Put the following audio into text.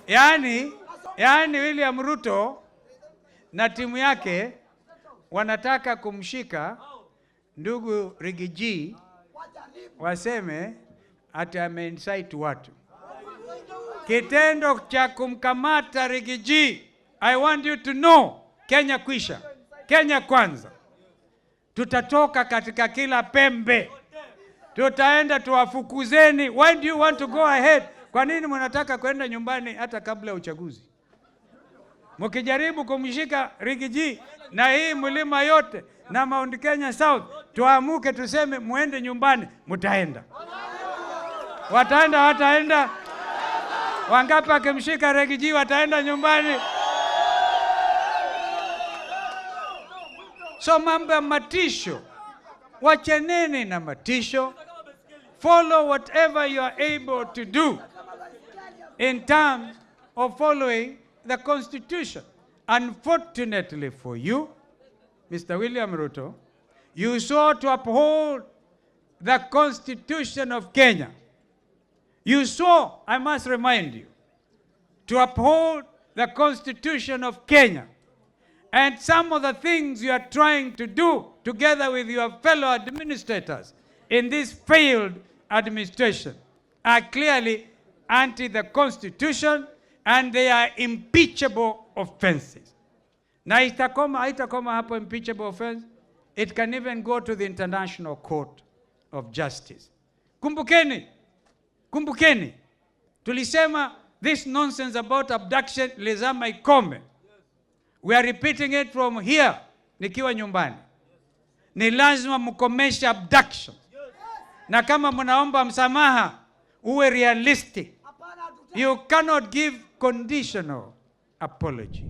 Yani William Ruto na timu yake wanataka kumshika ndugu Rigiji, waseme ati ameincite watu. Kitendo cha kumkamata Rigiji, I want you to know, Kenya kwisha, Kenya kwanza. Tutatoka katika kila pembe, tutaenda tuwafukuzeni. Why do you want to go ahead? Kwa nini mnataka kwenda nyumbani hata kabla ya uchaguzi? Mkijaribu kumshika Rigiji na hii mlima yote na Mount Kenya South, tuamuke tuseme muende nyumbani, mtaenda. Wataenda wataenda? Wangapi akimshika Rigiji wataenda nyumbani? So mambo ya matisho, wacheneni na matisho. Follow whatever you are able to do in terms of following the Constitution. Unfortunately for you, Mr. William Ruto, you sought to uphold the Constitution of Kenya. You saw, I must remind you, to uphold the Constitution of Kenya. And some of the things you are trying to do together with your fellow administrators in this failed administration are clearly anti the Constitution, and they are impeachable offenses. Na haitakoma hapo impeachable offense. It can even go to the International Court of Justice. Kumbukeni, tulisema this nonsense about abduction lazima ikome. We are repeating it from here, nikiwa nyumbani. Ni lazima mkomeshe abduction. Na kama mnaomba msamaha, uwe realistic. You cannot give conditional apology.